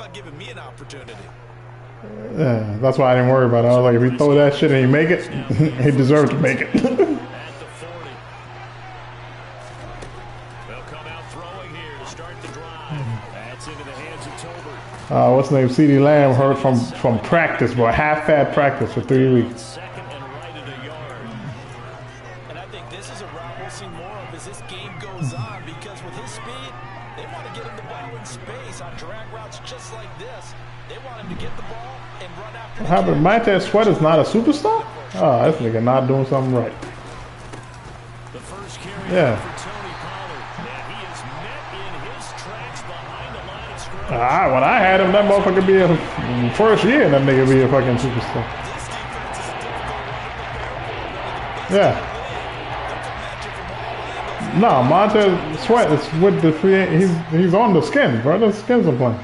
about giving me an opportunity? Yeah, that's why I didn't worry about it. I was like, if you throw that shit and you make it, he deserves to make it. At the 40. They'll come out throwing here to start the drive. That's into the hands of Tolbert. What's the name? CeeDee Lamb heard from practice, boy, half-fat practice for 3 weeks. Second and right at a yard. And I think this is a route we'll see more of as this game goes on, because with his speed, they want to get him the ball in space on drag routes just like this. They want him to get the ball and run after What happened? Montez Sweat is not a superstar? Oh, this nigga not doing something right. The first carry Yeah. for Tony Pollard. And he is met in his tracks behind the line of scrimmage. When I had him, that motherfucker be a first year, that nigga be a fucking superstar. Yeah. No, Montez Sweat is with the free. He's on the Skins, bro. The Skins are playing.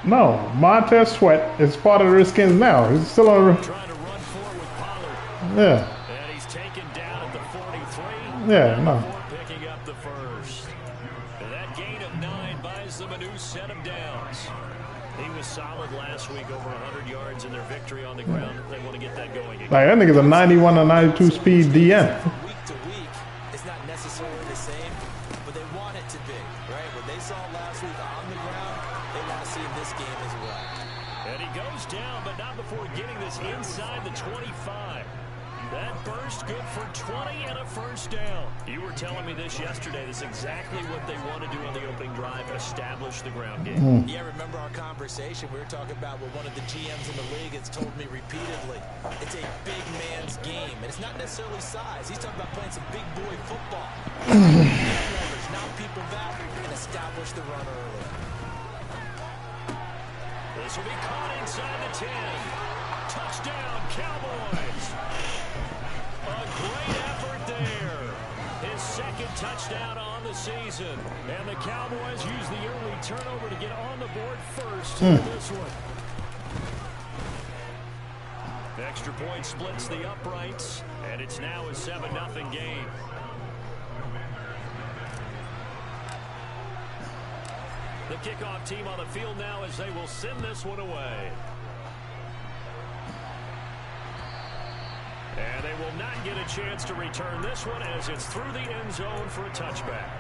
No, Montez Sweat is part of the Redskins now. He's still on. Trying to run forward with Pollard. Yeah. And he's taken down at the 43. Yeah, no. Picking up the first. And that gain of 9 buys them a new set of downs. He was solid last week, over 100 yards in their victory on the ground. They want to get that going again. Like, that nigga's a 91 or 92 speed DN. Week to week, it's not necessarily the same, but they want it to be, right? What they saw last week on the ground, they want to see in this game as well. And he goes down, but not before getting this inside the 25. That burst good for 20 and a first down. You were telling me this yesterday. This is exactly what they want to do on the opening drive, establish the ground game. Yeah, remember our conversation? We were talking about what one of the GMs in the league has told me repeatedly. It's a big man's game, and it's not necessarily size. He's talking about playing some big boy football. Knock people back and establish the run early. This will be caught inside the 10. Touchdown, Cowboys. A great effort there. His second touchdown on the season. And the Cowboys use the early turnover to get on the board first in this one. The extra point splits the uprights, and it's now a 7-0 game. The kickoff team on the field now as they will send this one away. And they will not get a chance to return this one as it's through the end zone for a touchback.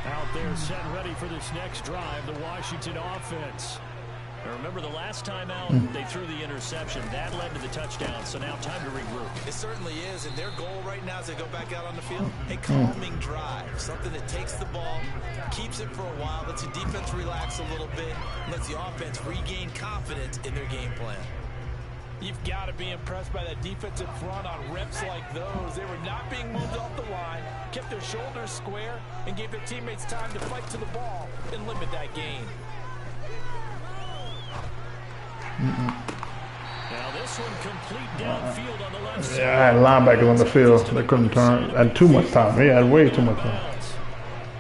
Out there set ready for this next drive, the Washington offense. Now remember, the last time out, they threw the interception. That led to the touchdown, so now time to regroup. It certainly is, and their goal right now as they go back out on the field, a calming drive. Something that takes the ball, keeps it for a while, lets the defense relax a little bit, lets the offense regain confidence in their game plan. You've got to be impressed by that defensive front on reps like those. They were not being moved off the line, kept their shoulders square, and gave their teammates time to fight to the ball and limit that gain. Now this one complete downfield on the left side. Yeah, I had linebackers on the field. They couldn't turn. Had too much time. He had way too much time.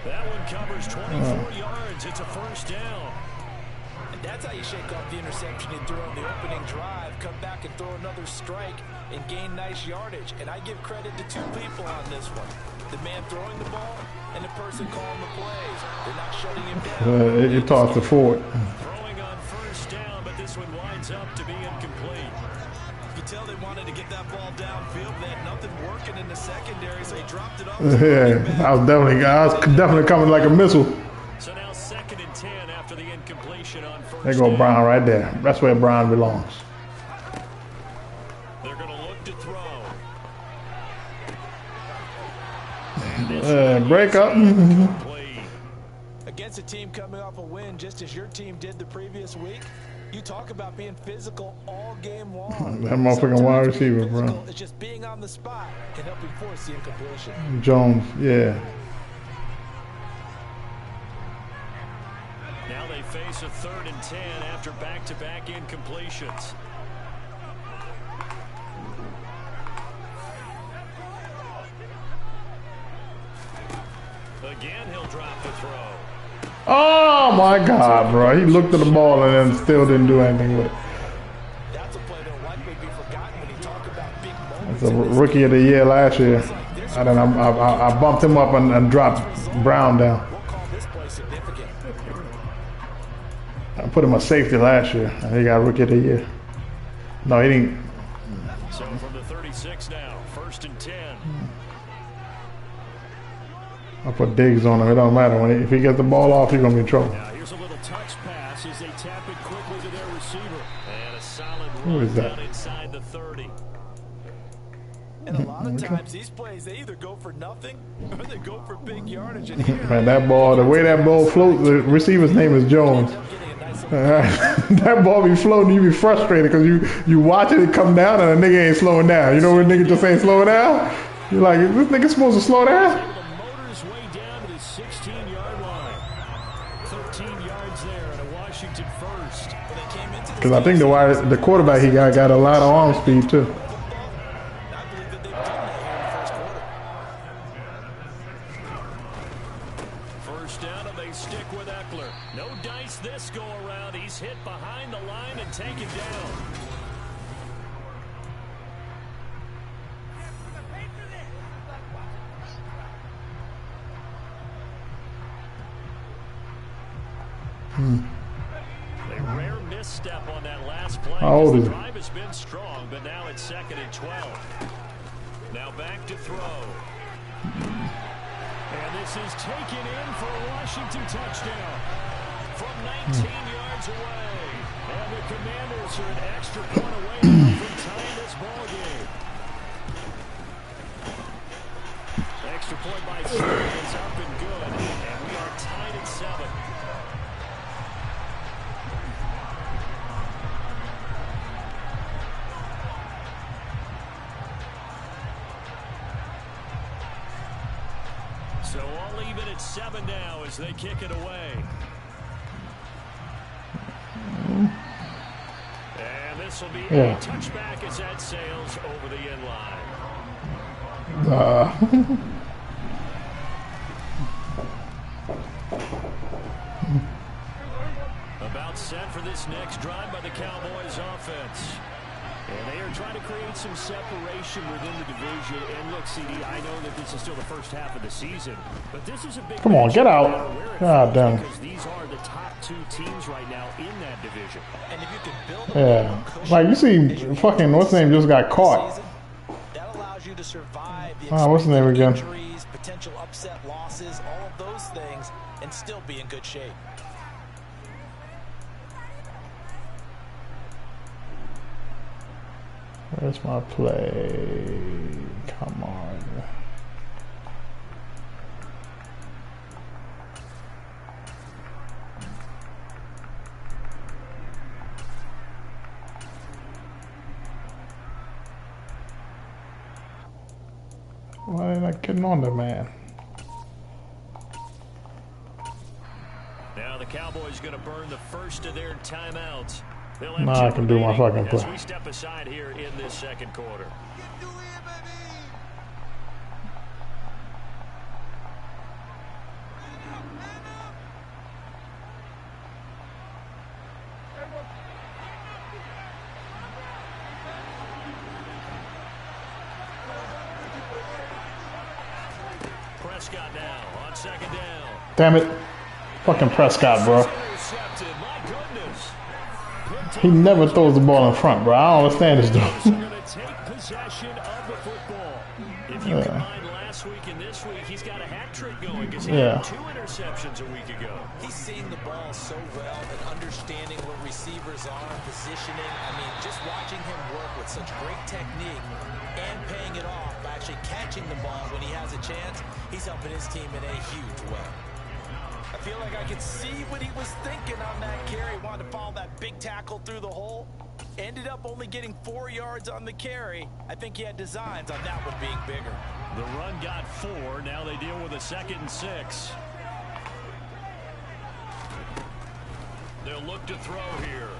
That one covers 24 yards. It's a first down. And that's how you shake off the interception you threw on the opening drive. Come back and throw another strike and gain nice yardage. And I give credit to two people on this one. The man throwing the ball and the person calling the plays. They're not shutting him down. He tossed it forward. Throwing on first down, but this one winds up to be incomplete. You could tell they wanted to get that ball downfield. They had nothing working in the secondary, so they dropped it off. Yeah, I was definitely coming like a missile. So now 2nd and 10 after the incompletion on first There go down. Brown right there. That's where Brown belongs. They're going to look to throw. Break up. Against a team coming off a win, just as your team did the previous week, you talk about being physical all game long. That motherfucking wide receiver, bro. It's just being on the spot can help you force the incompletion. Jones, yeah. Now they face a 3rd and 10 after back-to-back incompletions. Again, he'll drop the throw. Oh my God, bro. He looked at the ball and then still didn't do anything with it. That's a play that'll likely be forgotten when you talk about big The rookie of the year last year. And then I bumped him up and dropped Brown down. I put him a safety last year, and he got rookie of the year. No, he didn't. So from the 36 now, 1st and 10. I put Diggs on him. It don't matter. If he gets the ball off, he's going to be in trouble. Now here's a little touch pass as they tap it quickly to their receiver. And a solid Who is run that? down inside the 30. And a lot of times these plays, they either go for nothing or they go for big yardage. And here, Man, that ball, the way that ball floats, the receiver's name is Jones. That ball be floating, you be frustrated because you watch it come down and a nigga ain't slowing down. You know when nigga just ain't slowing down? You're like, is this nigga supposed to slow down? The motor's way down to the 16-yard line. 13 yards there at a Washington first. Because I think the quarterback he got a lot of arm speed too. First down and they stick with Eckler. No dice this go around. He's hit behind the line and taken down. A rare misstep on that last play. How old is The he? drive has been strong, but now it's 2nd and 12. Now back to throw. And this is taken in for a Washington touchdown from 19 yards away. And the Commanders are an extra point away now from tying this ball game. Extra point by 7 is up and good. And we are tied at 7. So all even at 7 now as they kick it away. And this will be a touchback as that sails over the end line. About set for this next drive by the Cowboys offense. And they are trying to create some separation within the division. And look, CD, I know that this is still the first half of the season, but this is a big. Come on, get out. God damn. Because these are the top 2 teams right now in that division. and if you can build Yeah. Like you see fucking what's his name just got caught. that allows you to survive the What's his name again? injuries, potential upset losses, all of those things, and still be in good shape. Where's my play? Come on. Why ain't I getting on there, man? Now the Cowboys going to burn the first of their timeouts. Nah, I can do my fucking as play. we step aside here in this second quarter. Prescott now on 2nd down. Damn it. Fucking Prescott, bro. Intercepted. My goodness. He never throws the ball in front, bro. I don't understand this dude. Going to take possession of the football. If you combine last week and this week, he's got a hat trick going because he had 2 interceptions a week ago. He's seeing the ball so well and understanding where receivers are, positioning. I mean, just watching him work with such great technique and paying it off by actually catching the ball when he has a chance, he's helping his team in a huge way. I feel like I could see what he was thinking on that carry. Wanted to follow that big tackle through the hole. Ended up only getting 4 yards on the carry. I think he had designs on that one being bigger. The run got 4. Now they deal with a 2nd and 6. They'll look to throw here.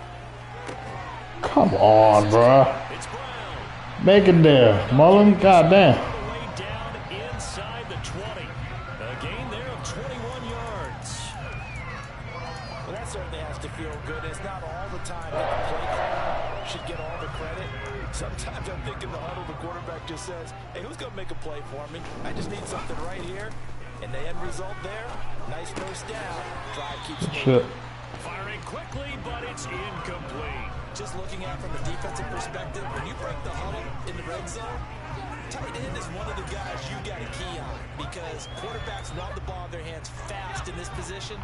Come on, bro. It's Brown. Make it there. Mullen, goddamn. All the way down inside the 20. A gain there of 21 yards. Well, that certainly has to feel good. It's not all the time that the play caller should get all the credit. Sometimes I'm thinking the huddle, the quarterback just says, hey, who's going to make a play for me? I just need something right here. And the end result there, nice first down. Drive keeps moving. Firing quickly, but it's incomplete. Just looking at from a defensive perspective, when you break the huddle in the red zone, tight end is one of the guys you got to key on because quarterbacks want the ball in their hands fast in this position,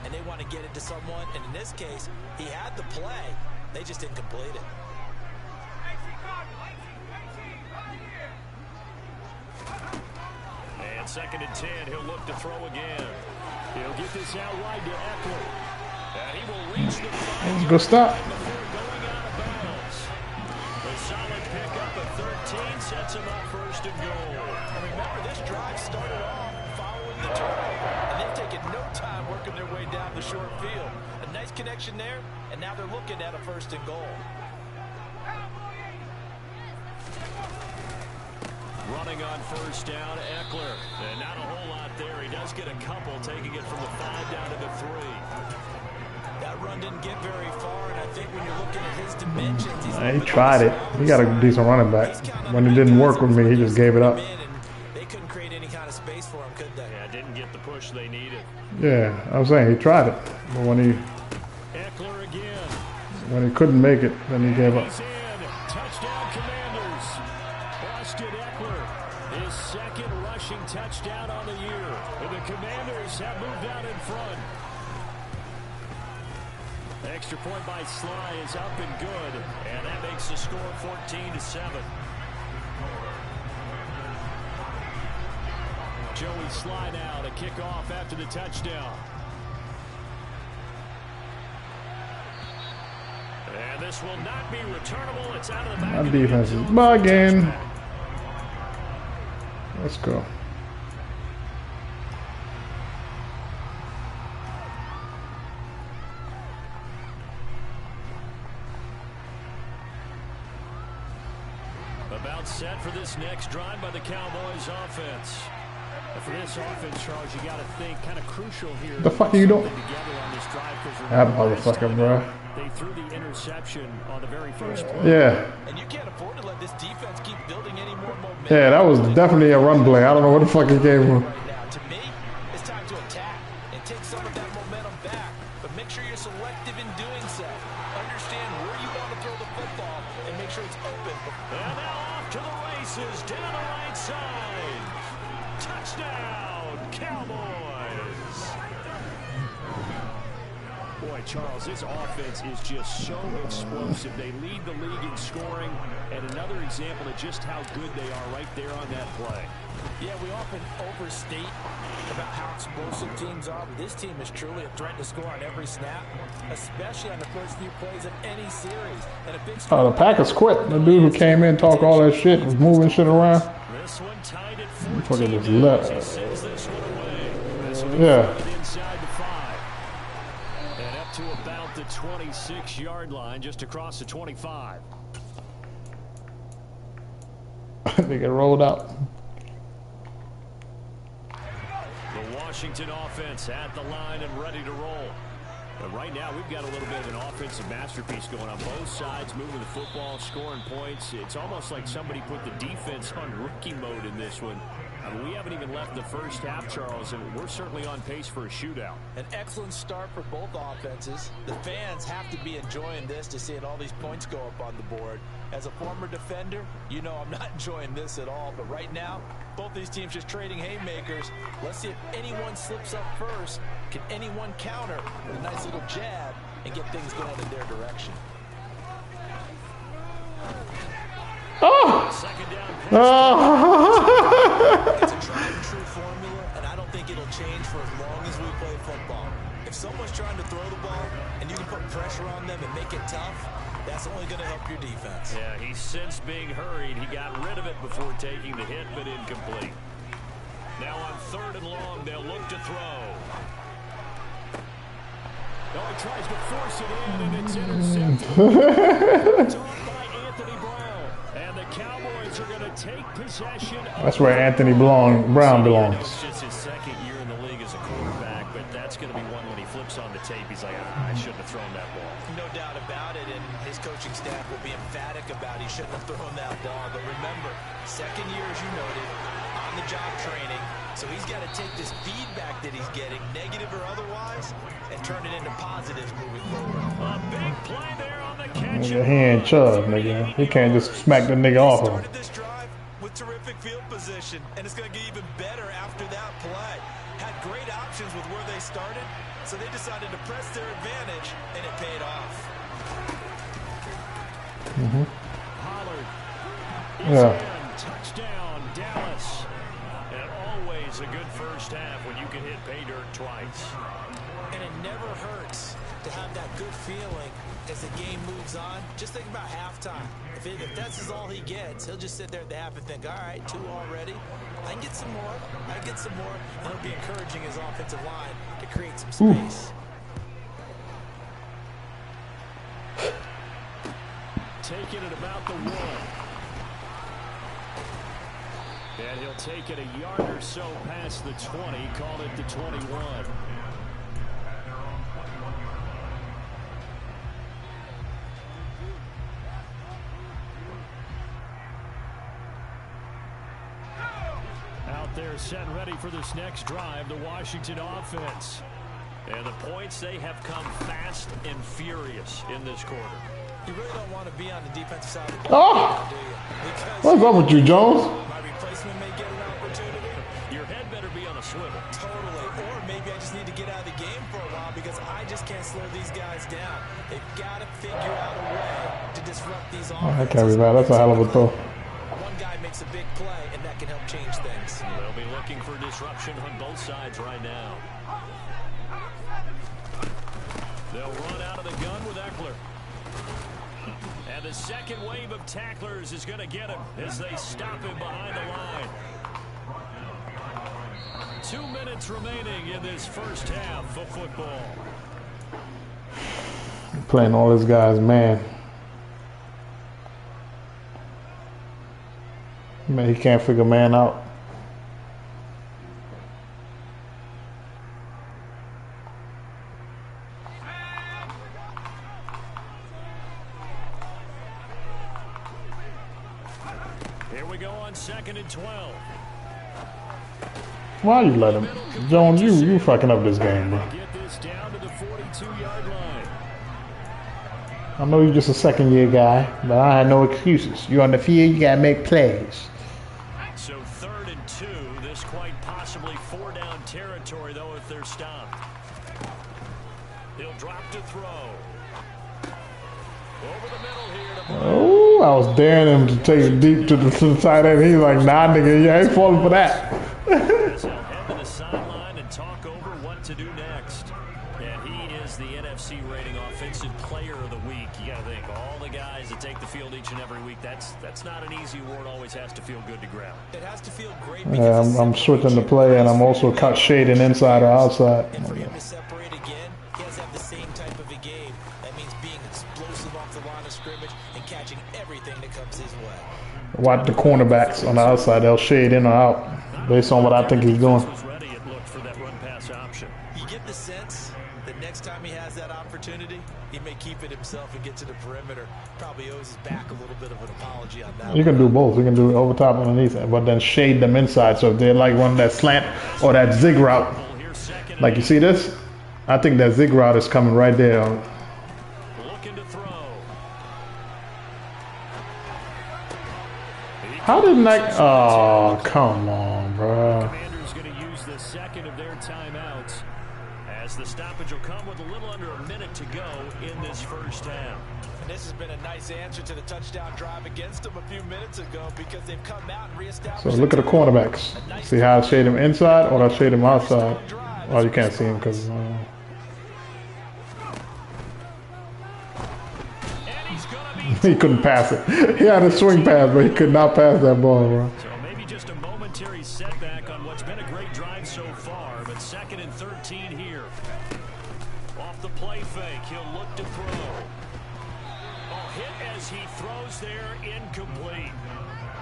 and they want to get it to someone. And in this case, he had the play. They just didn't complete it. And 2nd and 10, he'll look to throw again. He'll get this out wide to Eckler. And he will reach the 5 Good stop. before going out of bounds. A solid pickup at 13 sets him up 1st and goal. And remember, this drive started off following the turnover, and they've taken no time working their way down the short field. A nice connection there, and now they're looking at a 1st and goal. Running on 1st down, Eckler. And not a whole lot there. He does get a couple, taking it from the 5 down to the 3. That run didn't get very far, and I think when you're looking at his dimensions, He tried it. He got a decent running back. When it didn't work with me, he just gave it up. They couldn't create any kind of space for him, could they? Yeah, didn't get the push they needed. Yeah, I was saying he tried it, but when Eckler again. he couldn't make it, then he gave up. He's in. Touchdown, Commanders. Austin Eckler, his 2nd rushing touchdown on the year. And the Commanders have moved out in front. Extra point by Sly is up and good, and that makes the score 14-7. Joey Sly now to kick off after the touchdown. And this will not be returnable. It's out of the back. Our defense is bugging. Let's go. About set for this next drive by the Cowboys offense. For this offense, Charles, you got to think kind of crucial here. The fuck are you doing? That motherfucker, bro. They threw the interception on the very first play. Yeah. And you can't afford to let this defense keep building any more momentum. Yeah, that was definitely a run play. I don't know what the fuck he gave him. Right now, to me, it's time to attack and take some of that momentum back. But make sure you're selective in doing so. Understand where you want to throw the football and make sure it's open. And now off to the races down the right side. Touchdown, Cowboys. Boy, Charles, this offense is just so explosive. They lead the league in scoring, and another example of just how good they are right there on that play. Yeah, we often overstate about how explosive teams are, but this team is truly a threat to score on every snap, especially on the first few plays of any series. And a big The Packers quit. The dude who came in, talked all that shit, was moving shit around. This one tied at Fucking 14. just left. He sends this one away. This will be Yeah. fielded inside the 5. And up to about the 26-yard line, just across the 25. They get rolled out. The Washington offense at the line and ready to roll. But right now, we've got a little bit of an offensive masterpiece going on both sides, moving the football, scoring points. It's almost like somebody put the defense on rookie mode in this one. I mean, we haven't even left the first half, Charles, and we're certainly on pace for a shootout. An excellent start for both offenses. The fans have to be enjoying this to seeing all these points go up on the board. As a former defender, you know I'm not enjoying this at all. But right now, both these teams just trading haymakers. Let's see if anyone slips up first. Can anyone counter with a nice little jab and get things going in their direction? Oh! Second down pass. Oh! It's a tried and true formula, and I don't think it'll change for as long as we play football. If someone's trying to throw the ball and you can put pressure on them and make it tough, that's only going to help your defense. Yeah, he sensed being hurried. He got rid of it before taking the hit, but incomplete. Now on 3rd and long, they'll look to throw. Oh, he tries to force it in, and it's intercepted. Caught by Anthony Brown. And the Cowboys Cowboys are going to take possession. That's where Anthony Brown belongs. It's just his second year in the league as a quarterback, but that's going to be one when he flips on the tape. He's like, I shouldn't have thrown that ball. No doubt about it, and his coaching staff will be emphatic about he shouldn't have thrown that ball. But remember, second year, as you noted, on-the-job training. So he's got to take this feedback that he's getting, negative or otherwise, and turn it into positives moving forward. A big play there on the catch. Nigga, he ain't Chubb, nigga. He can't just smack the nigga off him. Started this drive with terrific field position, and it's going to get even better after that play. Had great options with where they started, so they decided to press their advantage, and it paid off. Pollard Yeah. touchdown, Dallas. And always a good first half when you can hit pay dirt twice. And it never hurts to have that good feeling as the game moves on. Just think about halftime. If that's all he gets, he'll just sit there at the half and think, all right, 2 already. I can get some more. I can get some more. And he'll be encouraging his offensive line to create some space. Taking it about the 1. And he'll take it a yard or so past the 20, called it the 21. Out there set and ready for this next drive, the Washington offense. And the points, they have come fast and furious in this quarter. You really don't want to be on the defensive side of the Oh! ball, do you? Because What's up with you, Jones? my replacement may get an opportunity. Your head better be on a swivel. Totally. Or maybe I just need to get out of the game for a while because I just can't slow these guys down. They've got to figure out a way to disrupt these offenses. That can't be bad. That's a hell of a throw. One guy makes a big play, and that can help change things. They'll be looking for disruption on both sides right now. They'll run out of the gun with Eckler. And the second wave of tacklers is going to get him as they stop him behind the line. 2 minutes remaining in this first half of football. Playing all these guys, man. Man, he can't figure man out. Here we go on 2nd and 12. Why you let him? Jones, you fucking up this game, bro. Get this down to the 42-yard line. I know you're just a second-year guy, but I had no excuses. You're on the field, you gotta make plays. So 3rd and 2. This quite possibly 4-down territory, though, if they're stopped. He'll drop to throw. Over the middle here to Oh, I was daring him to take it deep to the tight end. He's like, nah, nigga, you ain't falling for that. head to the sideline and talk over what to do next. And he is the NFC rating offensive player of the week. You got to think, all the guys that take the field each and every week, that's not an easy award. Always has to feel good to grab. It has to feel great. Yeah, I'm switching the play, and I'm also cut shading inside or outside. And for him to separate again, he has to have the same type of a game. That means being explosive off the line of scrimmage and catching everything that comes his way. Watch the cornerbacks on the outside. They'll shade in or out based on what I think he's doing. Was ready, it looked for that run pass option. You get the sense that next time he has that opportunity, he may keep it himself and get to the perimeter. Probably owes his back a little bit of an apology on that. You can do both. You can do it over top and underneath, but then shade them inside. So if they're like running that slant or that zig route, like you see this, I think that zig route is coming right there. Looking to throw. How didn't that? Oh, come on, bro. Commander's going to use the second of their timeouts as the stoppage will come with a little under a minute to go in this first half. And this has been a nice answer to the touchdown drive against them a few minutes ago because they've come out and reestablished. So look at the cornerbacks. See how I shade him inside or I shade him outside? Oh, you can't see him because. He couldn't pass it. He had a swing pass, but he could not pass that ball, bro. So maybe just a momentary setback on what's been a great drive so far, but 2nd and 13 here. Off the play fake, he'll look to throw. Oh, hit as he throws there, incomplete.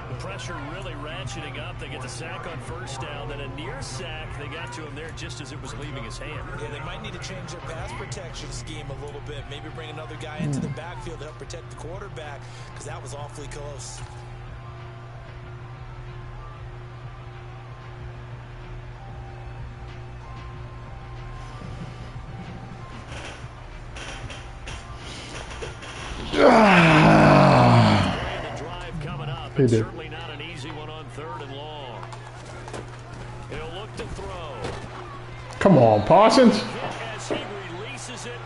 The pressure really ratcheting up. They get the sack on first down, then a near sack. They got to him there just as it was leaving his hand. Yeah, they might need to change their pass protection scheme a little bit. Maybe bring another guy into the backfield to help protect the quarterback, because that was awfully close. He did. Certainly not an easy one on 3rd and long. He'll look to throw. Come on, Parsons. As he releases it,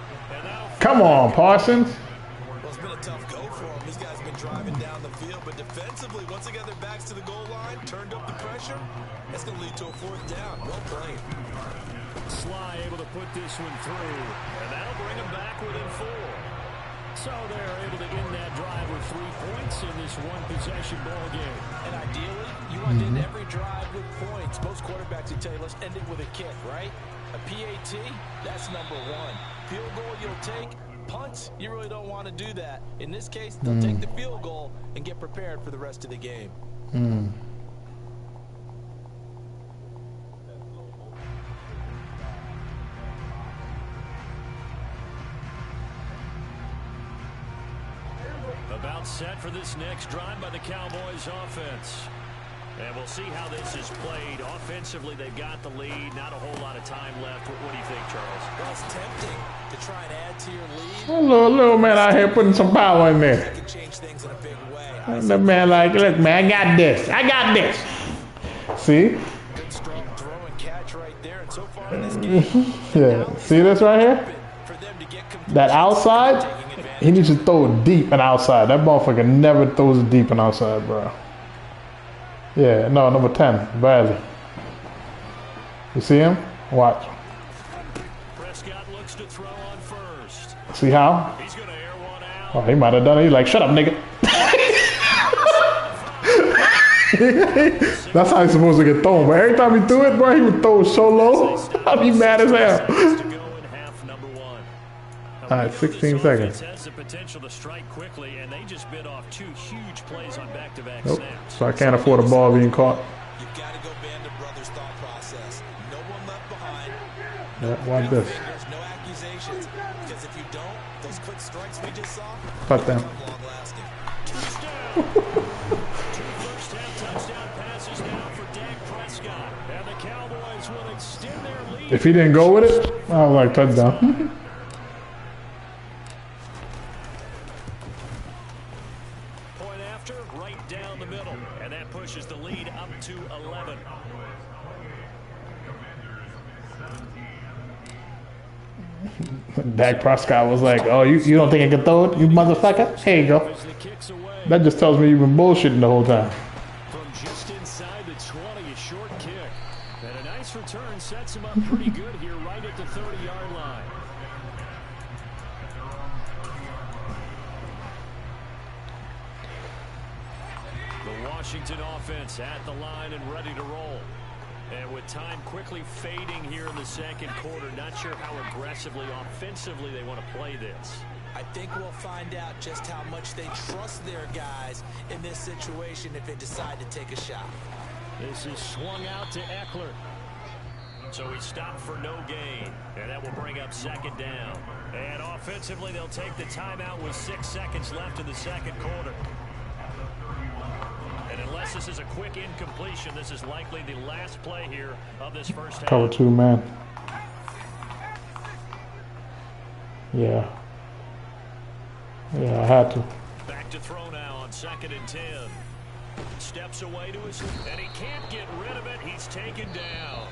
Come on, Parsons. Well, it's been a tough go for him. These guys have been driving down the field, but defensively, once they got their backs to the goal line, turned up the pressure, that's going to lead to a 4th down. Well played. Sly able to put this one through, and that'll bring him back within 4. So they're able to end that drive with 3 points in this one-possession ball game. And ideally, you want to end every drive with points. Most quarterbacks will tell you, let's end it with a kick, right? A PAT, that's number 1. Field goal you'll take. Punts, you really don't want to do that. In this case, they'll take the field goal and get prepared for the rest of the game. About set for this next drive by the Cowboys offense. And we'll see how this is played. Offensively, they've got the lead. Not a whole lot of time left. What do you think, Charles? Well, it's tempting to try and add to your lead. Little man out here putting some power in there. Can change things in a big way. The man like, look, man, I got this. I got this. See? Good strong throw and catch right there. And so far in this game, Yeah. See this right here? for them to get That outside, he needs to throw it deep and outside. That motherfucker never throws it deep and outside, bro. Yeah, no, number 10, Bradley. You see him? Watch. Prescott looks to throw on first. See how? He's going to air one out. Oh, he might have done it. He's like, shut up, nigga. That's how he's supposed to get thrown. But every time he threw it, bro, he would throw it so low. I'd be mad as hell. All right, 16 seconds. Has the potential to strike quickly, and they just bit off 2 huge plays on back-to-back Nope. snaps. So I can't afford a ball being caught. You've got to go Band of Brothers thought process. No one left behind. Yeah, watch this. Fingers, no accusations. Because if you don't, those quick strikes we just saw Touchdown. become long-lasting. Touchdown! 2 first-half touchdown passes now for Dak Prescott. And the Cowboys will extend their lead. If he didn't go with it, I was like, touchdown. Right down the middle, and that pushes the lead up to 11. Dak Prescott was like, oh, you don't think I can throw it, you motherfucker? Here you go. That just tells me you've been bullshitting the whole time. From just inside the 20, a short kick. And a nice return sets him up pretty good here right at the 30-yard line. The Washington offense at the line and ready to roll. And with time quickly fading here in the second quarter, not sure how aggressively, offensively they want to play this. I think we'll find out just how much they trust their guys in this situation if they decide to take a shot. This is swung out to Eckler. So he stopped for no gain, and that will bring up 2nd down. And offensively, they'll take the timeout with 6 seconds left in the second quarter. And unless this is a quick incompletion, this is likely the last play here of this first half. Cover 2, man. Yeah. Yeah, I had to. Back to throw now on 2nd and 10. Steps away to his, and he can't get rid of it. He's taken down.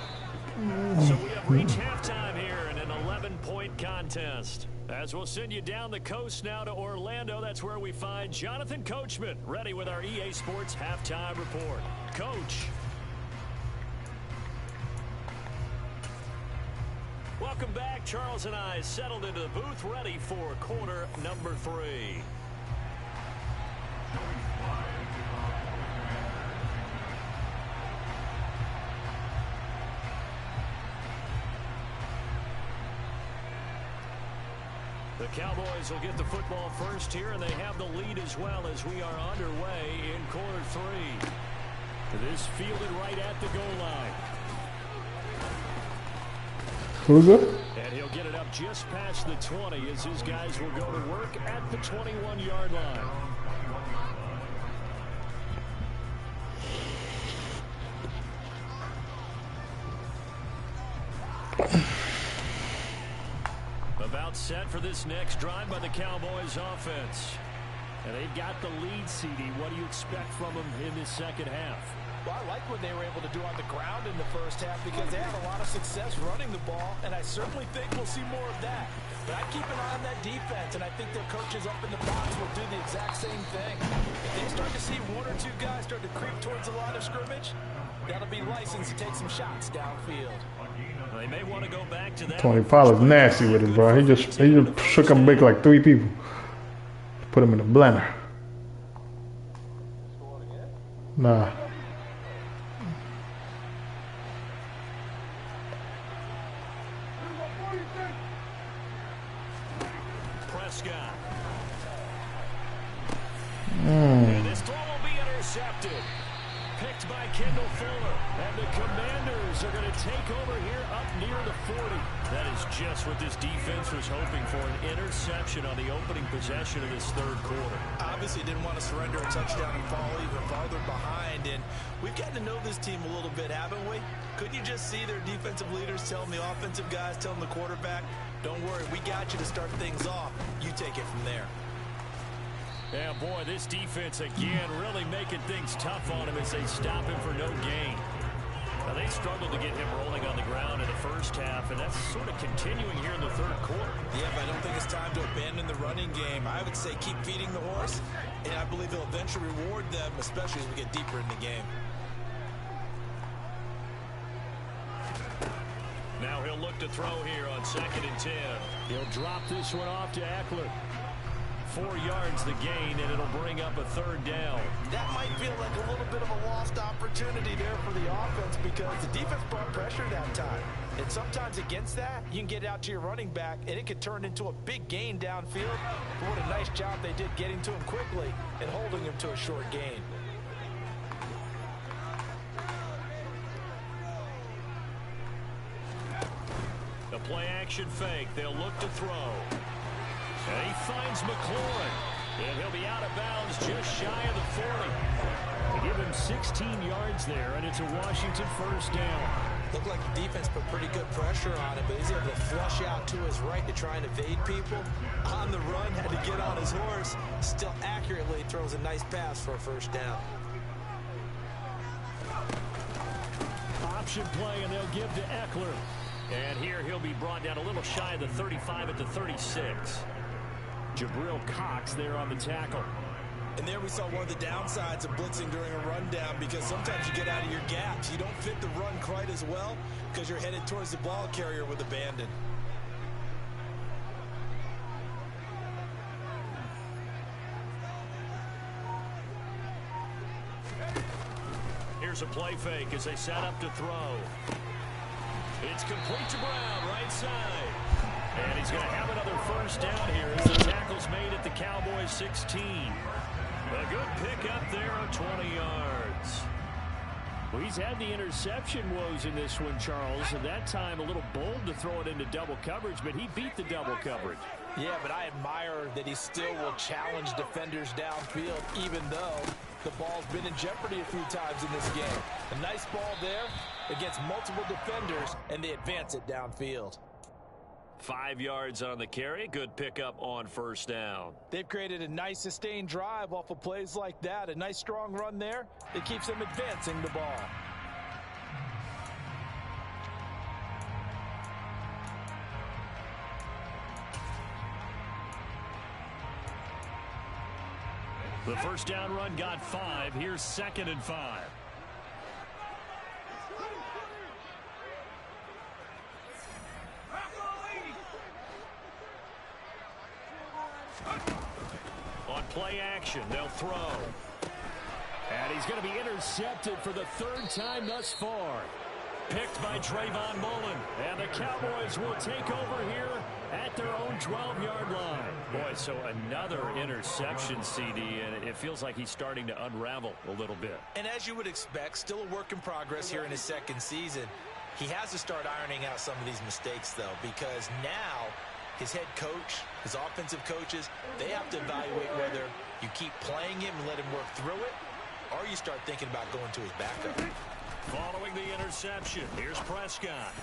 So we have reached halftime here in an 11-point contest. As we'll send you down the coast now to Orlando, that's where we find Jonathan Coachman, ready with our EA Sports Halftime Report. Coach. Welcome back. Charles and I settled into the booth, ready for quarter number 3. The Cowboys will get the football first here, and they have the lead as well as we are underway in quarter 3. This fielded right at the goal line. Who's it? And he'll get it up just past the 20 as his guys will go to work at the 21-yard line. About set for this next drive by the Cowboys offense. And they've got the lead, CD. What do you expect from them in this second half? Well, I like what they were able to do on the ground in the first half because they had a lot of success running the ball, and I certainly think we'll see more of that. But I keep an eye on that defense, and I think their coaches up in the box will do the exact same thing. If they start to see one or two guys start to creep towards the line of scrimmage, that'll be licensed to take some shots downfield. They may want to go back to that. Tony Pollard's nasty with it, bro. He just shook him big like 3 people. Put him in a blender. Nah. Prescott. And this throw will be intercepted. Picked by Kendall Fuller. And the Commanders are going to take over here up near the 40. That is just what this defense was hoping for, an interception on the opening possession of this third quarter. Obviously didn't want to surrender a touchdown and fall even farther behind. And we've gotten to know this team a little bit, haven't we? Couldn't you just see their defensive leaders telling the offensive guys, telling the quarterback, don't worry, we got you to start things off. You take it from there. Yeah, boy, this defense again really making things tough on him as they stop him for no gain. Now, they struggled to get him rolling on the ground in the first half, and that's sort of continuing here in the third quarter. Yeah, but I don't think it's time to abandon the running game. I would say keep feeding the horse, and I believe he'll eventually reward them, especially as we get deeper in the game. Now he'll look to throw here on 2nd and 10. He'll drop this one off to Eckler. 4 yards the gain, and it'll bring up a third down. That might feel like a little bit of a lost opportunity there for the offense because the defense brought pressure that time. And sometimes against that, you can get out to your running back, and it could turn into a big gain downfield. But what a nice job they did getting to him quickly and holding him to a short gain. The play-action fake. They'll look to throw. And he finds McLaurin. And he'll be out of bounds just shy of the 40. They give him 16 yards there, and it's a Washington first down. Looked like the defense put pretty good pressure on him, but he's able to flush out to his right to try and evade people. On the run, had to get on his horse. Still accurately throws a nice pass for a first down. Option play, and they'll give to Eckler. And here he'll be brought down a little shy of the 35 at the 36. Jabril Cox there on the tackle. And there we saw one of the downsides of blitzing during a rundown because sometimes you get out of your gaps. You don't fit the run quite as well because you're headed towards the ball carrier with abandon. Here's a play fake as they set up to throw. It's complete to Brown, right side. And he's going to have another first down here as the tackle's made at the Cowboys 16. A good pickup there of 20 yards. Well, he's had the interception woes in this one, Charles, and that time a little bold to throw it into double coverage, but he beat the double coverage. Yeah, but I admire that he still will challenge defenders downfield, even though the ball's been in jeopardy a few times in this game. A nice ball there against multiple defenders, and they advance it downfield. 5 yards on the carry. Good pickup on first down. They've created a nice sustained drive off of plays like that. A nice strong run there. It keeps them advancing the ball. The first down run got 5. Here's 2nd and 5. On play action, they'll throw. And he's going to be intercepted for the 3rd time thus far. Picked by Trayvon Mullen. And the Cowboys will take over here at their own 12-yard line. Boy, so another interception, CD, and it feels like he's starting to unravel a little bit. And as you would expect, still a work in progress here in his second season. He has to start ironing out some of these mistakes, though, because now his head coach, his offensive coaches, they have to evaluate whether you keep playing him and let him work through it, or you start thinking about going to his backup. Following the interception, here's Prescott.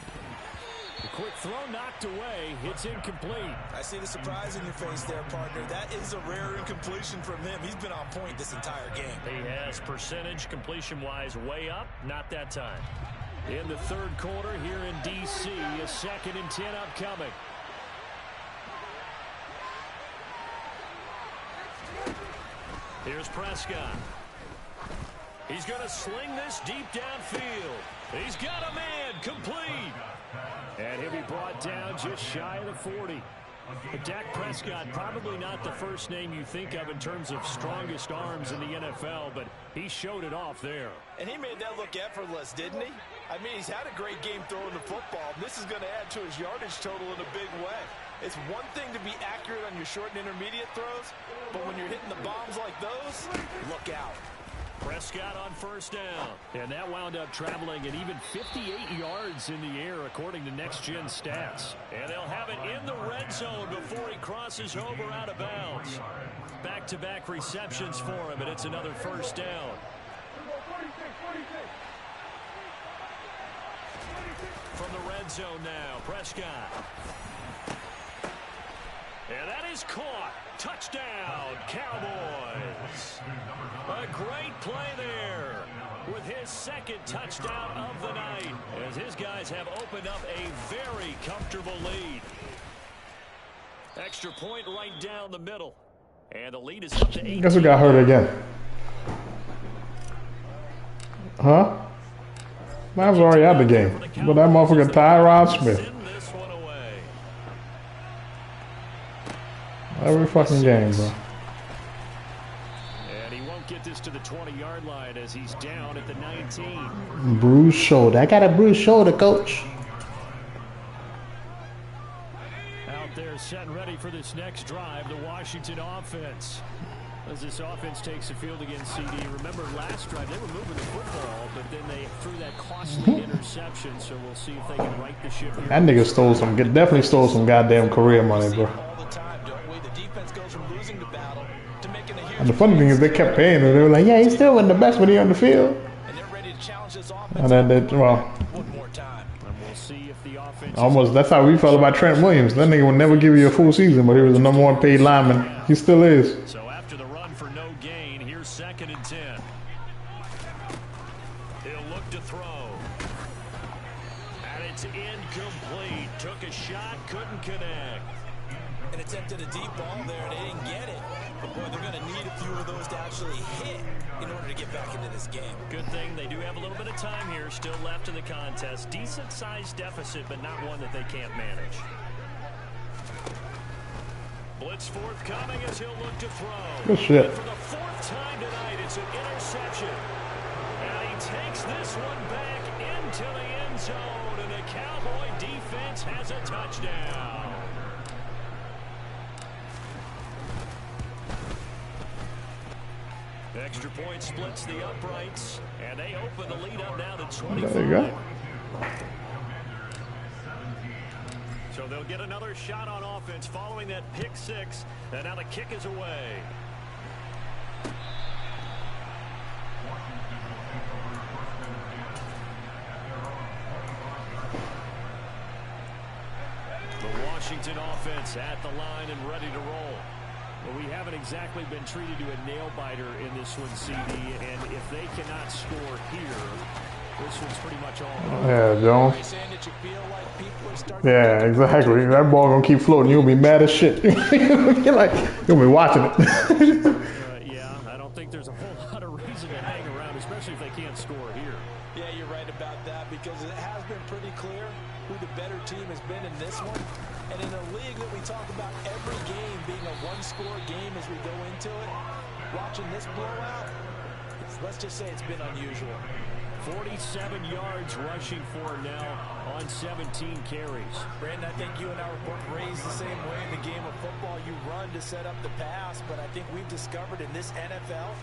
The quick throw knocked away. It's incomplete. I see the surprise in your face there, partner. That is a rare incompletion from him. He's been on point this entire game. He has percentage completion-wise way up. Not that time. In the third quarter here in D.C., a 2nd and 10 upcoming. Here's Prescott. He's going to sling this deep downfield. He's got a man complete. And he'll be brought down just shy of the 40. But Dak Prescott, probably not the first name you think of in terms of strongest arms in the NFL, but he showed it off there. And he made that look effortless, didn't he? I mean, he's had a great game throwing the football. This is going to add to his yardage total in a big way. It's one thing to be accurate on your short and intermediate throws, but when you're hitting the bombs like those, look out. Prescott on first down. And that wound up traveling at even 58 yards in the air, according to Next Gen Stats. And they'll have it in the red zone before he crosses over out of bounds. Back-to-back receptions for him, and it's another first down. From the red zone now, Prescott. And that is caught. Touchdown, Cowboys. A great play there with his 2nd touchdown of the night as his guys have opened up a very comfortable lead. Extra point right down the middle. And the lead is up to 8. Guess who got hurt again? Huh? I was already out of the game. But that motherfucker Tyrod Smith. Every fucking game, bro. And he won't get this to the 20-yard line as he's down at the 19. Bruised shoulder. I got a bruised shoulder, coach. Out there set and ready for this next drive, the Washington offense. As this offense takes the field against CD. Remember last drive, they were moving the football, but then they threw that costly interception, so we'll see if they can right the ship here. That nigga definitely stole some goddamn career money, bro. And the funny thing is they kept paying him. They were like, yeah, he still wasn't the best when he on the field. And then they, well, almost that's how we felt about Trent Williams. That nigga would never give you a full season, but he was the #1 paid lineman. He still is. So after the run for no gain, here's 2nd and 10. He'll look to throw. And it's incomplete. Took a shot, couldn't connect. And attempted a deep ball there, and they didn't get it. But, boy, they're going to need a few of those to actually hit in order to get back into this game. Good thing they do have a little bit of time here still left in the contest. Decent-sized deficit, but not one that they can't manage. Blitz forthcoming as he'll look to throw. Good shit. And for the 4th time tonight, it's an interception. And he takes this one back into the end zone, and the Cowboy defense has a touchdown. Extra point splits the uprights, and they open the lead up now to 25. There you go. So they'll get another shot on offense following that pick 6, and now the kick is away. The Washington offense at the line and ready to roll. But we haven't exactly been treated to a nail-biter in this one, CD, and if they cannot score here, this one's pretty much all. Yeah, Jones. Yeah, exactly. That ball gonna keep floating. You'll be mad as shit. You're like, you'll be watching it. Yeah, I don't think there's a whole lot of reason to hang around, especially if they can't score here. Yeah, you're right about that, because it has been pretty clear who the better team has been in this one. And in a league that we talk about every game being a one-score game as we go into it, watching this blowout, let's just say it's been unusual. 47 yards rushing for him now on 17 carries. Brandon, I think you and I were both raised the same way in the game of football. You run to set up the pass, but I think we've discovered in this NFL,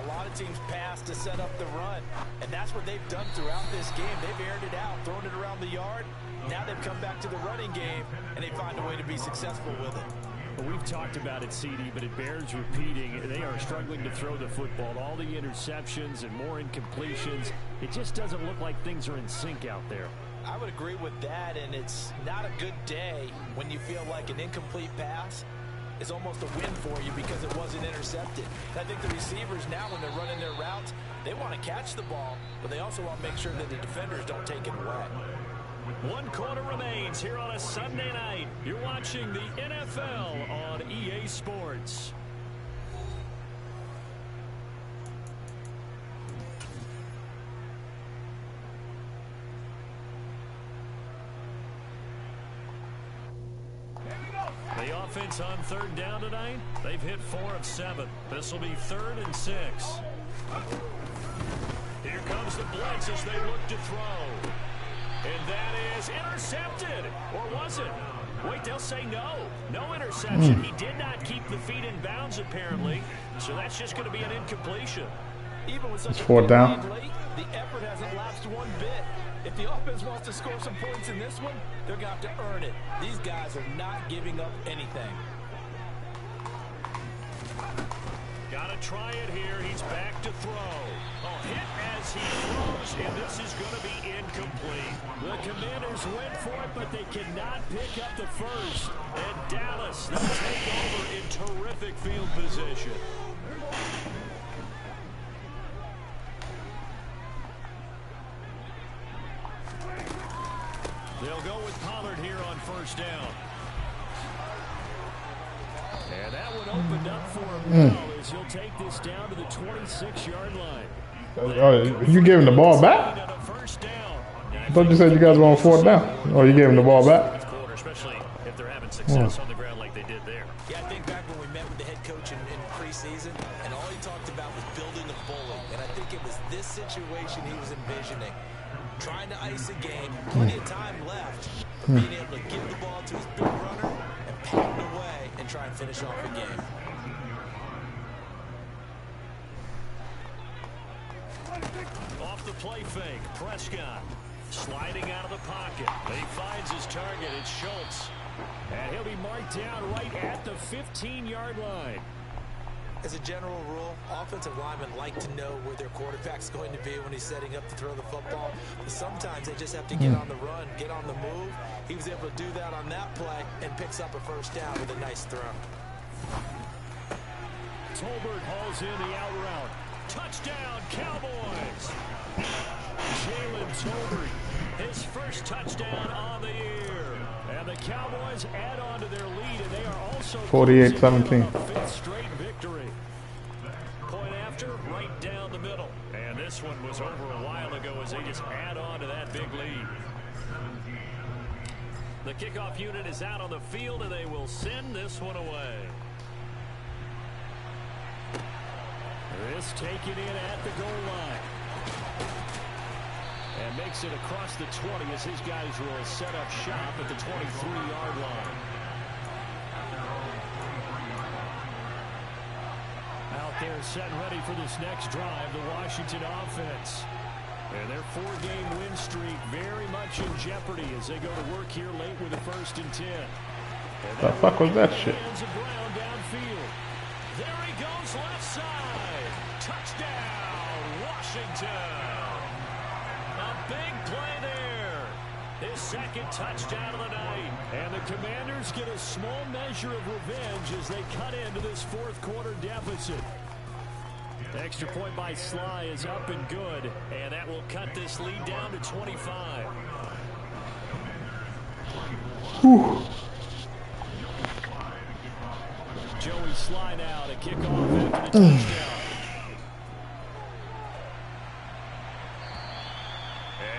a lot of teams pass to set up the run. And that's what they've done throughout this game. They've aired it out, thrown it around the yard. Now they've come back to the running game, and they find a way to be successful with it. Well, we've talked about it, CD, but it bears repeating. They are struggling to throw the football. All the interceptions and more incompletions. It just doesn't look like things are in sync out there. I would agree with that, and it's not a good day when you feel like an incomplete pass is almost a win for you because it wasn't intercepted. I think the receivers now, when they're running their routes, they want to catch the ball, but they also want to make sure that the defenders don't take it away. 1 quarter remains here on a Sunday night. You're watching the NFL on EA Sports. The offense on 3rd down tonight, they've hit 4 of 7. This will be 3rd and 6. Here comes the blitz as they look to throw. And that is intercepted. Or was it? Wait, they'll say no. No interception. He did not keep the feet in bounds, apparently. So that's just going to be an incompletion. Even with such a 4th down. late, the effort hasn't lapsed one bit. If the offense wants to score some points in this one, they're going to have to earn it. These guys are not giving up anything. Got to try it here. He's back to throw. Oh, hit as he throws, and this is going to be incomplete. The Commanders went for it, but they cannot pick up the first. And Dallas, they'll take over in terrific field position. They'll go with Pollard here on 1st down. And that one opened up for him well as he'll take this down to the 26-yard line. You gave him the ball back? I thought you said you guys were on 4th down. Oh, you gave him the ball back? Especially if they're having success on the ground like they did there. Yeah, I think back when we met with the head coach in preseason, and all he talked about was building a bully. And I think it was this situation he was envisioning. Trying to ice a game, plenty of time left, being able to give the ball to his big runner and pound away and try and finish off the game. Off the play fake, Prescott sliding out of the pocket. He finds his target, it's Schultz. And he'll be marked down right at the 15-yard line. As a general rule, offensive linemen like to know where their quarterback's going to be when he's setting up to throw the football. But sometimes they just have to get on the run, get on the move. He was able to do that on that play and picks up a 1st down with a nice throw. Tolbert hauls in the out route. Touchdown, Cowboys! Jalen Tolbert, his 1st touchdown on the year. And the Cowboys add on to their lead, and they are also 48-17. 5th straight victory. Point after, right down the middle. And this one was over a while ago as they just add on to that big lead. The kickoff unit is out on the field, and they will send this one away. This taken in at the goal line. And makes it across the 20 as his guys will set up shop at the 23-yard line. Out there set and ready for this next drive, the Washington offense. And their 4-game win streak very much in jeopardy as they go to work here late with a 1st and 10. The fuck was that shit? Brown downfield. There he goes left side. Touchdown, Washington. A big play there. His 2nd touchdown of the night. And the Commanders get a small measure of revenge as they cut into this 4th quarter deficit. The extra point by Sly is up and good. And that will cut this lead down to 25. Whew. Joey Sly now to kick off after the touchdown.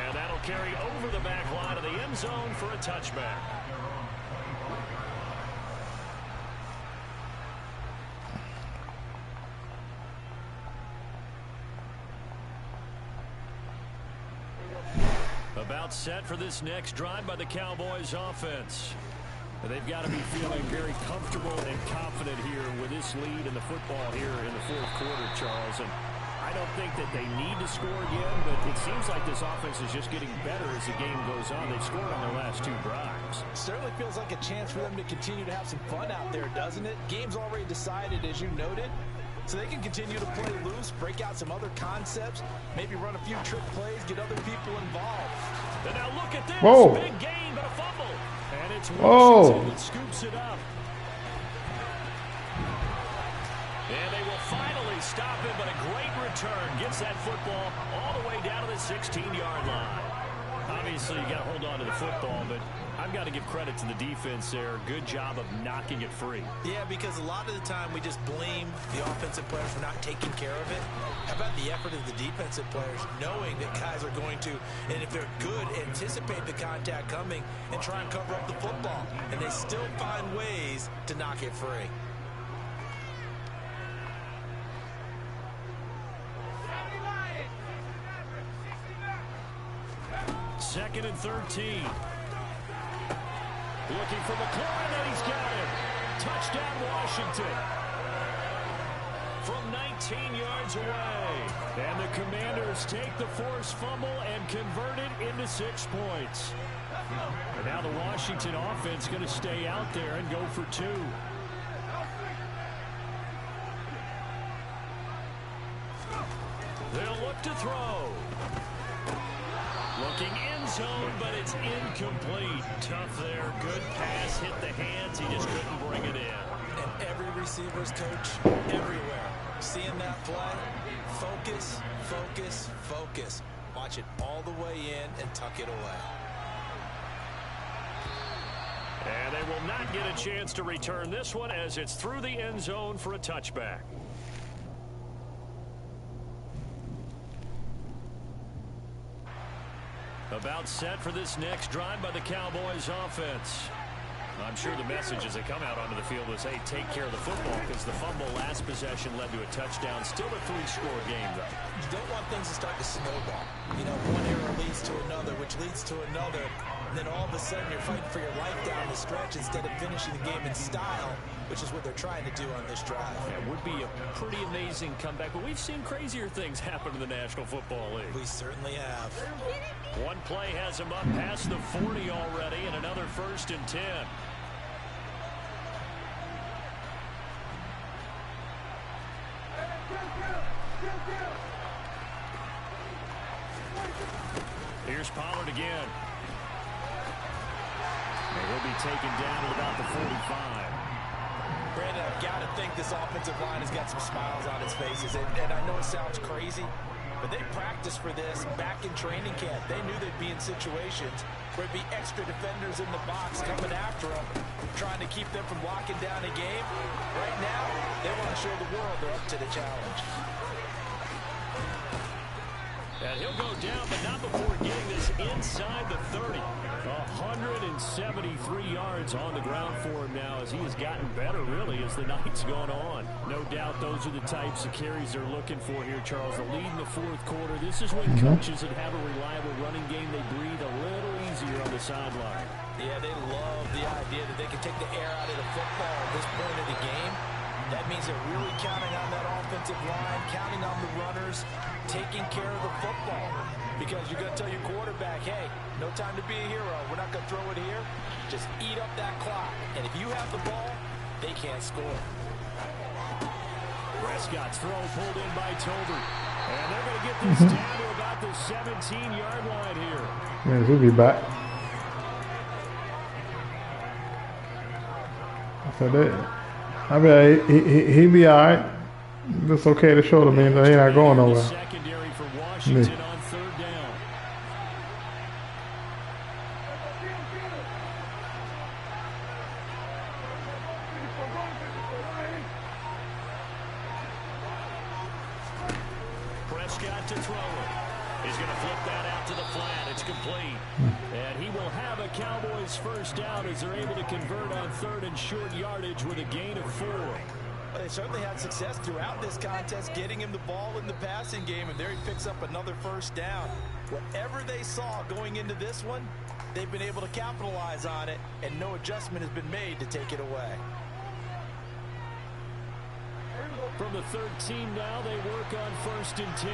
And that'll carry over the back line of the end zone for a touchback. About set for this next drive by the Cowboys offense. They've got to be feeling very comfortable and confident here with this lead in the football here in the fourth quarter, Charles. And I don't think that they need to score again, but it seems like this offense is just getting better as the game goes on. They've scored on their last 2 drives. Certainly feels like a chance for them to continue to have some fun out there, doesn't it? Game's already decided, as you noted. So they can continue to play loose, break out some other concepts, maybe run a few trick plays, get other people involved. And now look at this. Whoa. Big gain, but a fumble. And it's Whoa. Washington that scoops it up. And they will finally stop him, but a great return. Gets that football all the way down to the 16-yard line. Obviously, you got to hold on to the football, but I've got to give credit to the defense there. Good job of knocking it free. Yeah, because a lot of the time we just blame the offensive players for not taking care of it. How about the effort of the defensive players, knowing that guys are going to, and if they're good, anticipate the contact coming and try and cover up the football. And they still find ways to knock it free. Second and 13. Looking for McLaurin, and he's got him. Touchdown, Washington. From 19 yards away. And the Commanders take the forced fumble and convert it into 6 points. And now the Washington offense going to stay out there and go for 2. They'll look to throw. Looking end zone, but it's incomplete. Tough there. Good pass. Hit the hands. He just couldn't bring it in. And every receiver's coach, everywhere, seeing that play, focus, focus, focus. Watch it all the way in and tuck it away. And they will not get a chance to return this one as it's through the end zone for a touchback. About set for this next drive by the Cowboys offense. I'm sure the messages that come out onto the field was, hey, take care of the football, because the fumble last possession led to a touchdown. Still a 3-score game, though. You don't want things to start to snowball. You know, one error leads to another, which leads to another. And then all of a sudden you're fighting for your life down the stretch instead of finishing the game in style, which is what they're trying to do on this drive. It would be a pretty amazing comeback, but we've seen crazier things happen in the National Football League. We certainly have. One play has him up past the 40 already, and another 1st and 10. Here's Pollard again. And he'll be taken down at about the 45. Brandon, I've got to think this offensive line has got some smiles on its faces. And I know it sounds crazy, but they practiced for this back in training camp. They knew they'd be in situations where it'd be extra defenders in the box coming after them, trying to keep them from locking down a game. Right now, they want to show the world they're up to the challenge. And he'll go down, but not before getting this inside the 30. 173 yards on the ground for him now as he has gotten better, really, as the night's gone on. No doubt those are the types of carries they're looking for here, Charles. The lead in the fourth quarter. This is when coaches that have a reliable running game, they breathe a little easier on the sideline. Yeah, they love the idea that they can take the air out of the football at this point of the game. That means they're really counting on that offensive line, counting on the runners, taking care of the football. Because you're going to tell your quarterback, hey, no time to be a hero. We're not going to throw it here. Just eat up that clock. And if you have the ball, they can't score. Prescott's throw pulled in by Tolbert. And they're going to get this down to about the 17-yard line here. Yeah, he'll be back. So I mean, he'll be all right. It's okay to show them they're not going nowhere. Secondary for Washington on 3rd down. Prescott to throw it. He's going to flip that out to the flat. It's complete. And he will have a Cowboys first down as they're able to convert on 3rd and short yardage with a gain of 4. Well, they certainly had success throughout this contest, getting him the ball in the passing game, and there he picks up another first down. Whatever they saw going into this one, they've been able to capitalize on it, and no adjustment has been made to take it away. From the 13 now, they work on 1st and 10.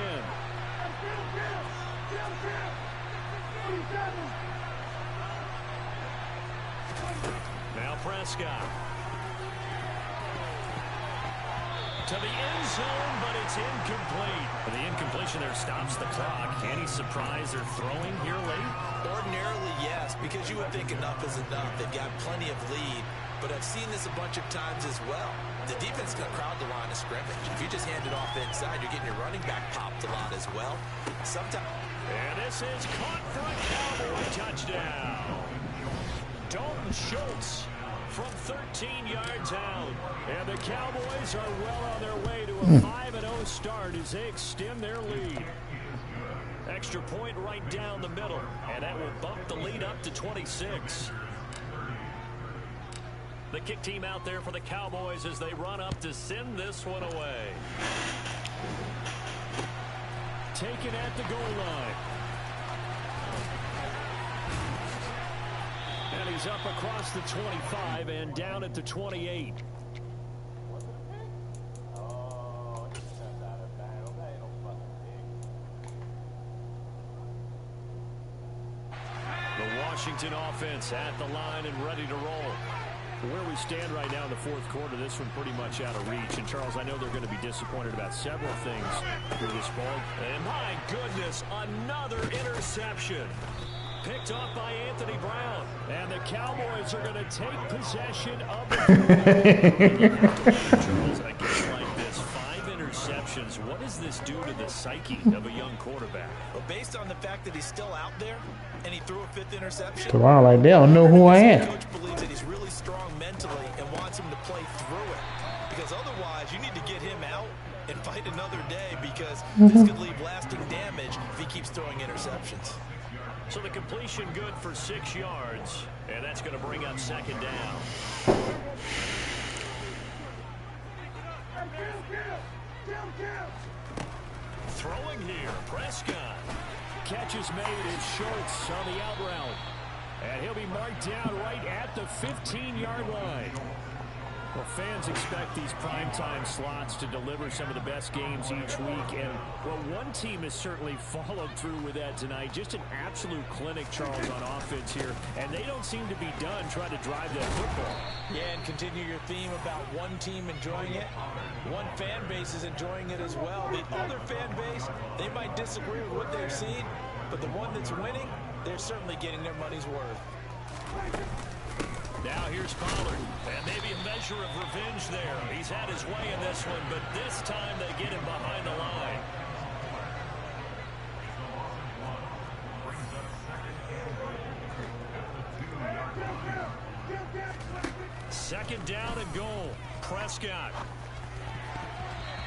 Now Prescott. To the end zone, but it's incomplete. The incompletion there stops the clock. Any surprise they're throwing here late? Ordinarily, yes, because you would think enough is enough. They've got plenty of lead, but I've seen this a bunch of times as well. The defense is going to crowd the line of scrimmage. If you just hand it off inside, you're getting your running back popped a lot as well. Sometimes. And this is caught for a Cowboy touchdown. Dalton Schultz from 13 yards out. And the Cowboys are well on their way to a 5-0 start as they extend their lead. Extra point right down the middle, and that will bump the lead up to 26. The kick team out there for the Cowboys as they run up to send this one away. Taken at the goal line. And he's up across the 25 and down at the 28. The Washington offense at the line and ready to roll. Where we stand right now in the fourth quarter, this one pretty much out of reach. And, Charles, I know they're going to be disappointed about several things through this ball. And, my goodness, another interception. Picked off by Anthony Brown. And the Cowboys are going to take possession of the Charles, a game like this, 5 interceptions. What does this do to the psyche of a young quarterback? Well, based on the fact that he's still out there and he threw a 5th interception. Wow, like they don't know who I am. The coach believes that he's really strong mentally and wants him to play through it. Because otherwise, you need to get him out and fight another day, because this could leave lasting damage if he keeps throwing interceptions. So the completion good for 6 yards, and that's going to bring up 2nd down. Throwing here, Prescott. Catch is made. It's Schultz on the out route. And he'll be marked down right at the 15-yard line. Well, fans expect these primetime slots to deliver some of the best games each week. And, well, one team has certainly followed through with that tonight. Just an absolute clinic, Charles, on offense here. And they don't seem to be done trying to drive that football. Yeah, and continue your theme about one team enjoying it. One fan base is enjoying it as well. The other fan base, they might disagree with what they're seeing, but the one that's winning, they're certainly getting their money's worth. Now here's Pollard, and maybe a measure of revenge there. He's had his way in this one, but this time they get him behind the line. Second down and goal. Prescott.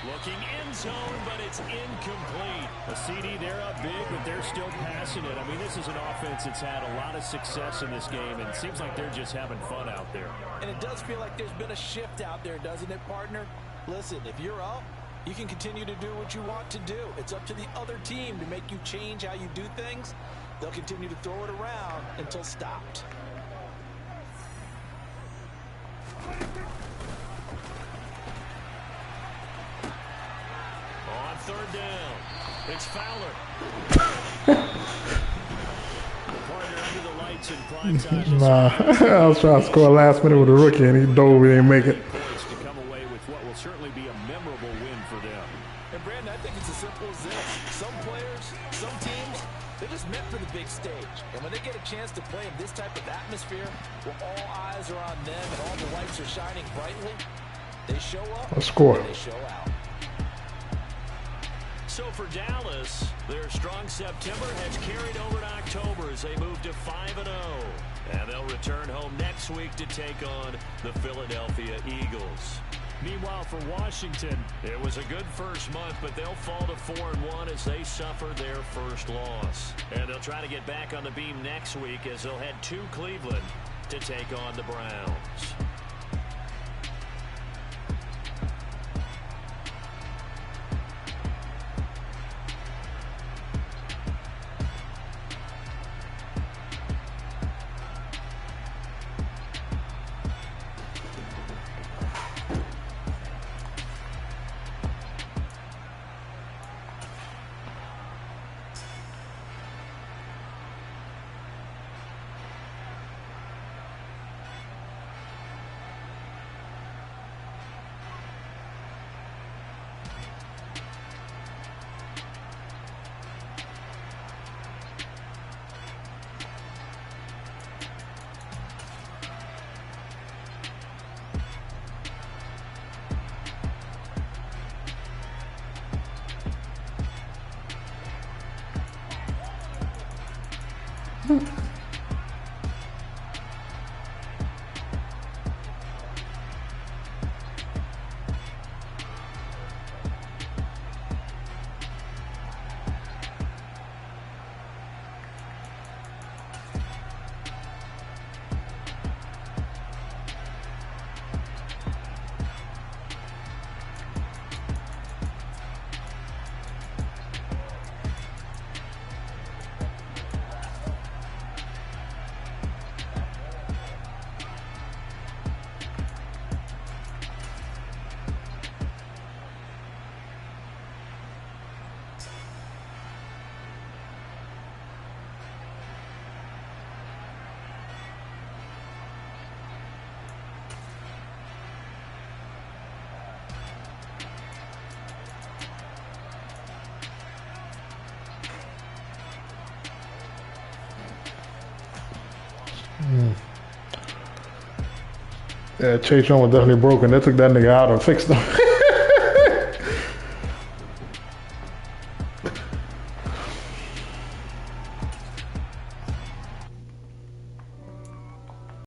Looking end zone, but it's incomplete. A CD, they're up big, but they're still passing it. I mean, this is an offense that's had a lot of success in this game, and it seems like they're just having fun out there. And it does feel like there's been a shift out there, doesn't it, partner? Listen, if you're up, you can continue to do what you want to do. It's up to the other team to make you change how you do things. They'll continue to throw it around until stopped. On 3rd down, it's Fowler. Partner under the lights in prime time. Nah, I was trying to score last minute with a rookie, and he dove. He didn't make it. Points to come away with what will certainly be a memorable win for them. And Brandon, I think it's as simple as this. Some players, some teams, they're just meant for the big stage. And when they get a chance to play in this type of atmosphere, where all eyes are on them and all the lights are shining brightly, they show up. Let's score. And they show out. So for Dallas, their strong September has carried over to October as they move to 5-0. And they'll return home next week to take on the Philadelphia Eagles. Meanwhile, for Washington, it was a good first month, but they'll fall to 4-1 as they suffer their first loss. And they'll try to get back on the beam next week as they'll head to Cleveland to take on the Browns. Yeah, Chase Young was definitely broken. They took that nigga out and fixed him.